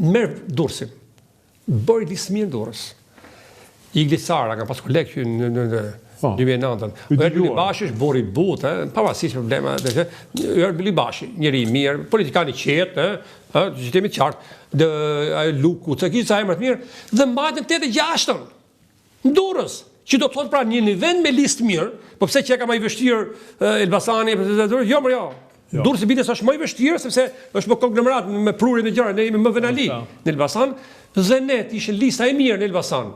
merr Durrësin. Bëri listë mirë Durrës. Igli Sara ka pas kolegë që në 2009. Erbil Bashi është bori butë, pavarësisht problema. Erbil Bashi, njëri i mirë, politikan i qetë, që temi të qartë, Luku, që kishte emra të mirë, dhe mbajtën 86-ën në Durrës, që do të thotë pra një vend me listë mirë, po pse që ka më i vështirë Elbasani, jo. Durrësi bites është më i vështirë sepse është më konglomerat me prurje në gjëra, ne jemi më venali në Elbasan, dhe ne ishte lista e mirë në Elbasan.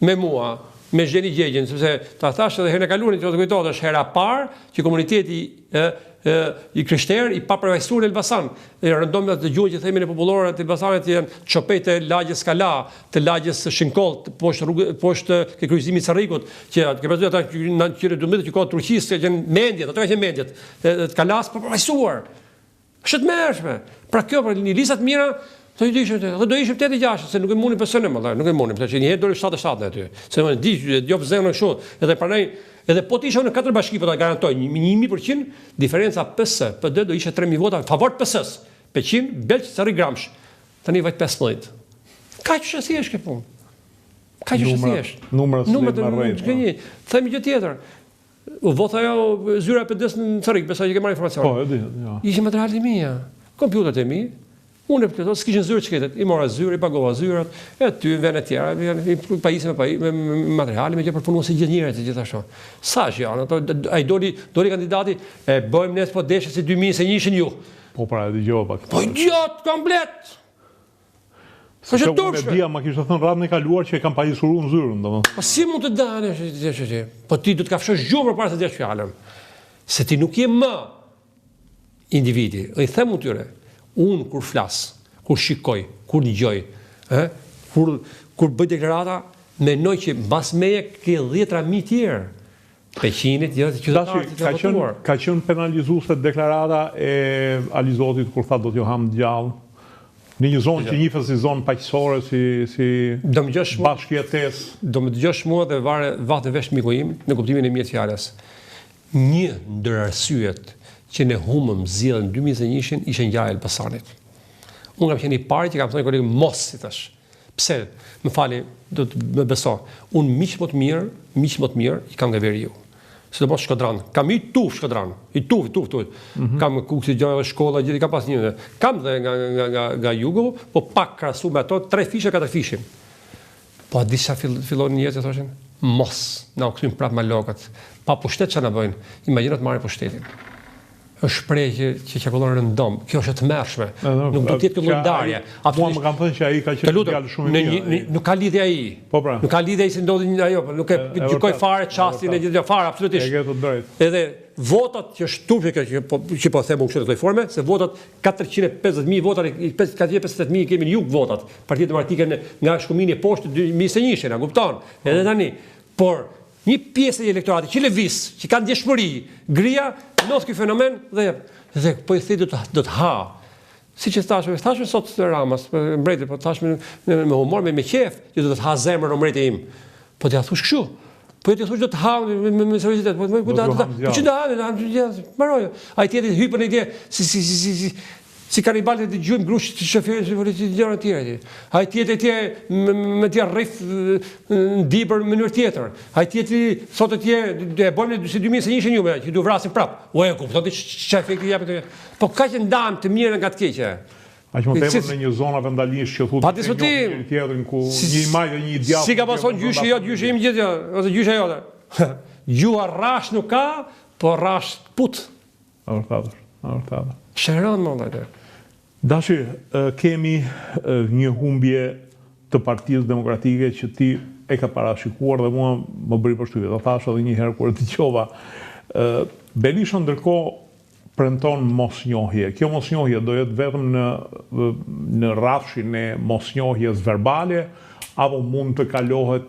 Me mua, me Zheni Gjegjen, sepse ta thash edhe herën e kaluar që do të kujtohet është hera parë që komuniteti i krishterë i papërfaqësuar në Elbasan. Rëndom të dëgjojnë që themin e popullore të Elbasanit janë çopet e lagjes Skala, të lagjes Shinkoll, poshtë ke kryqëzimit Sarrikut, që ke pasur ata që 12 që ka Turqisë që janë mendjet, ato janë mendjet të Kalas papërfaqësuar. Është të mërshme. Pra kjo për një lista të mira do ishim 86, se nuk e mundi pësënë më, nuk e mundi, që njëherë dori 77 aty. Se më di, jopë zemë në kështu, edhe pranaj, edhe po të isha në 4 bashki, po të garantoj, 100%, diferenca PS, PD do ishe 3.000 vota, favor PS-s, Peqin, Belq, Sarri Gramsh, tani vajt 15. Ka që shësi është ke punë. Ka që shësi është. Numërët marrejt. Themi gjë tjetër. Vota jo zyra e PD-s në Sarrik, besoj që ke marrë informacion. Po, e di. Ishte materialet e mia, kompjuterat e mi. Unë e përkëto, s'kishin zyrë që ketet, i mora zyrë, i pagova zyrët, e ty në vene tjera, i pajisin me materiali, me që përpunu si gjithë njëre të gjithashtu. Sa që janë, a i doli kandidati, e bëjmë nesë po deshe si 2000 se njëshin ju. Po pra e di gjohë pak. Po gjotë, komplet! Se unë e dhja, ma kishtë thënë radhën e kaluar që e kam pajisuru në zyrën, do më. Po si mund të dane, po ti du të kafshësh gjumë për para se desh fjallëm. Se ti nuk je më individi, i themu tyre. Unë kur flas, kur shikoj, kur dëgjoj, kur bëj deklarata, menoj që mbas meje ke 10.000 tjerë. Peqinit, jo të qytetarët të votuar. Ka qenë penalizuese deklarata e Alizotit kur tha do t'ju ham gjallë. Në një zonë që njihet si zonë paqësore, si bashkëjetesë. Do më dëgjosh mua dhe vatë vesh miku im në kuptimin e mirë të fjalës. Një ndër arsyet që ne humëm zgjedhën 2021 ishte ngjarja e Elbasanit. Unë kam qenë i pari që kam thënë kolegë mos si tash. Pse? Më fali, do të më beso. Unë miq më të mirë i kam nga Veriu. Sidomos Shkodran. Kam i tuf Shkodran. I tuf. Kam kuksi gjëra shkolla, gjithë kam pas një. Kam dhe nga jugu, po pak krahasu me ato 3 fishe, 4 fishin. Po a di sa fillon njerëzit thoshin? Mos, na u kthym prapë me lokët. Pa pushtet çfarë na bëjnë? Imagjino të marrin pushtetin. Është shprehje që çakullon rëndom. Kjo është e tmerrshme. Nuk do të jetë kjo ndarje. Mua më kanë thënë që ai ka qenë djalë shumë i mirë. Nuk ka lidhje ai. Po pra. Nuk ka lidhje ai se ndodhi ajo, nuk e gjykoj fare çastin e gjithë fare absolutisht. E ke të drejtë. Edhe votat që është turpje që po them unë kështu në këtë forme, se votat 450.000 votat, 458.000 kemi në jug votat. Partia Demokratike nga shkumini e poshtë 2021, na kupton. Edhe tani, por një pjesë e elektoratit që lëviz, që kanë djeshmëri, grija, nos ky fenomen dhe po i thej do të ha. Siç e thashme sot të Ramas, mbretit, po thashme me humor, me qef, që do të ha zemrën o mbreti im. Po t'ja thush kështu. Po t'ja thush do të ha me seriozitet. Po që do ha, maroj. Ai tjetër hypën e ide si kanibalët e gjujmë grush të shoferit të gjëra të tjera. Ai tjetër me tja rrif në dibër në mënyrë tjetër. Ai tjetër sot e bëjmë si 2021 jume, që du vrasin prap. O e kupton ti çfarë efekti japet. Po kaq që ndam të mirën nga të keqe. Aq më tepër në një zonë vandalisht që thotë një tjetrin ku një imazh dhe një ideal. Si ka pason gjyshi jot, gjyshi im gjithë, ose gjysha jote. Gjua rash nuk ka, po rash put. Vërtet. Shëron më vëllai. Dashi, kemi një humbje të Partisë Demokratike që ti e ka parashikuar dhe mua më bëri përshtypje. Do thash edhe një herë kur e dëgjova. Berisha ndërkohë premton mosnjohje. Kjo mosnjohje do jetë vetëm në rrafshin e mosnjohjes verbale apo mund të kalohet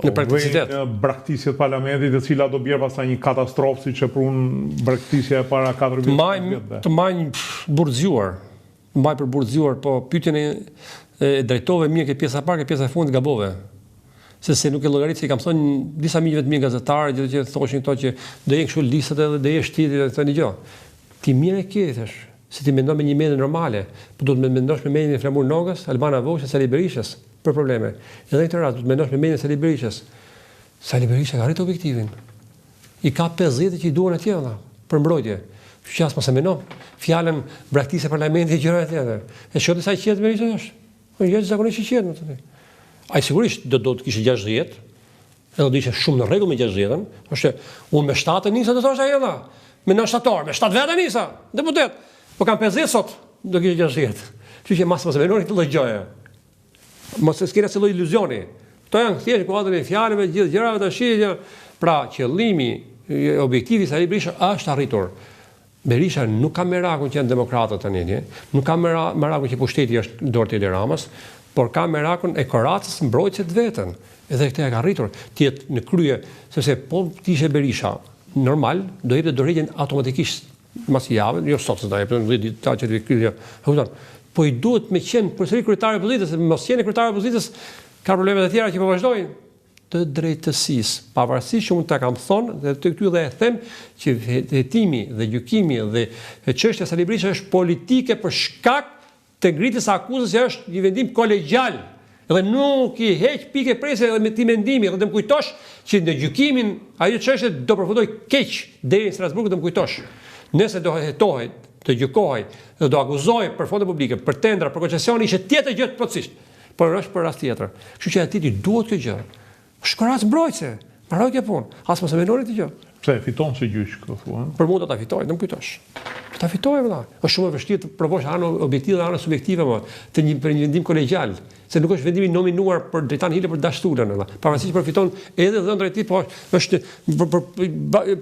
në prakticitet. Në braktisje të parlamentit, e cila do bjerë pastaj një katastrofë siç e prun braktisja e para 4 vjetëve. Të mbajnë burrëzuar. Mbaj për burrëzuar, po pyetjen e drejtove mirë ke pjesa e parë, ke pjesa e fundit gabove. Se nuk e llogarit se i kam thënë disa miqve të mirë gazetarë, që thoshin këto që do jenë kështu listat edhe do jesh ti thënë gjë. Ti mirë e ke thash. se ti mendon me një mendje normale, por do të mendosh me mendjen e Flamur Nogës, Albana Voçës, Sali Berishës për probleme. Edhe në këtë rast do të mendosh me mendjen e Sali Berishës. Sali Berisha ka arritur objektivin. I ka 50 që i duan atje për mbrojtje. Që as mos e mendon. Fjalën braktisë e parlamentit gjëra tjetër. E shoh sa qet Berisha është. Po jo zakonisht i qet më thonë. Ai sigurisht do të kishte 60. Edhe do ishte shumë në rregull me 60-ën. Është unë me 7 nisa do thosh ai ella. Me 9 shtator, me 7 vete nisa. Deputet. Po kam 50 sot, do kishte 60. Kështu që mos e mendoni këtë lloj gjëje. Mos e skeni asnjë lloj iluzioni. Kto janë thjesht kuadrat e fjalëve, gjithë gjërat tash. Pra, qëllimi, objektivi i Sali Berisha është arritur. Berisha nuk ka merakun që janë demokratët tani, nuk ka merakun që pushteti është dorë të Edi Ramës, por ka merakun e Koracës mbrojtëse të vetën. Edhe këtë e ka arritur. Ti jetë në krye, sepse po ti ishe Berisha normal, do jepte dorëheqjen automatikisht mas javë, jo sot se do jepte 10 ditë ta që të kryej. Po i duhet me qenë përsëri kryetari i opozitës, mos qenë kryetari i opozitës, ka probleme të tjera që po vazhdojnë. Të drejtësisë, pavarësisht që unë ta kam thonë dhe të këtu dhe e them që hetimi dhe gjykimi dhe çështja e Sali Berishës është politike për shkak të ngritjes së akuzës që është një vendim kolegjial. Dhe nuk i heq pikë presë edhe me ti mendimi, dhe të më kujtosh që në gjykimin ajo çështje do përfundoj keq deri në Strasburg, do më kujtosh. Nëse do hetohej, të gjykohej dhe do akuzohej për fonde publike, për tendra, për koncesion, ishte tjetër gjë plotësisht. Por është për rast tjetër. Kështu që atij duhet kjo gjë. Shkorac mbrojtëse, mbaroj kjo punë. As mos e mendoni këtë gjë. Pse fiton se gjyq këtu thua? Për mua do ta fitoj, nuk kujtosh. Ta fitoj vëlla. Është shumë e vështirë të provosh anën objektive dhe anën subjektive të një vendim kolegjial, se nuk është vendimi nominuar për Dritan Hile për dashturën vëlla. Pavarësisht që përfiton edhe dhëndra e tij, po është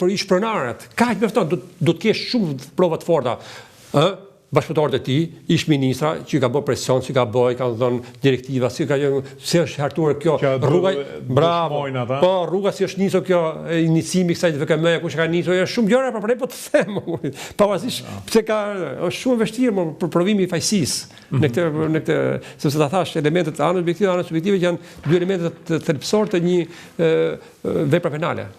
për ish pronarët. Kaq mjafton, do të kesh shumë prova të forta. Bashkëpunëtorët e tij, ish ministra që ka bërë presion, që ka bëj, kanë dhënë direktiva, si ka se është hartuar kjo rruga, bravo. Po rruga si është nisur kjo inicimi kësaj VKM, kush ka nisur, është shumë gjëra për po të them. Pavarësisht pse është shumë vështirë për provimin e fajësisë në këtë sepse ta thash elementet anës objektive, anës subjektive që janë dy elemente të thelbësor të një vepre penale.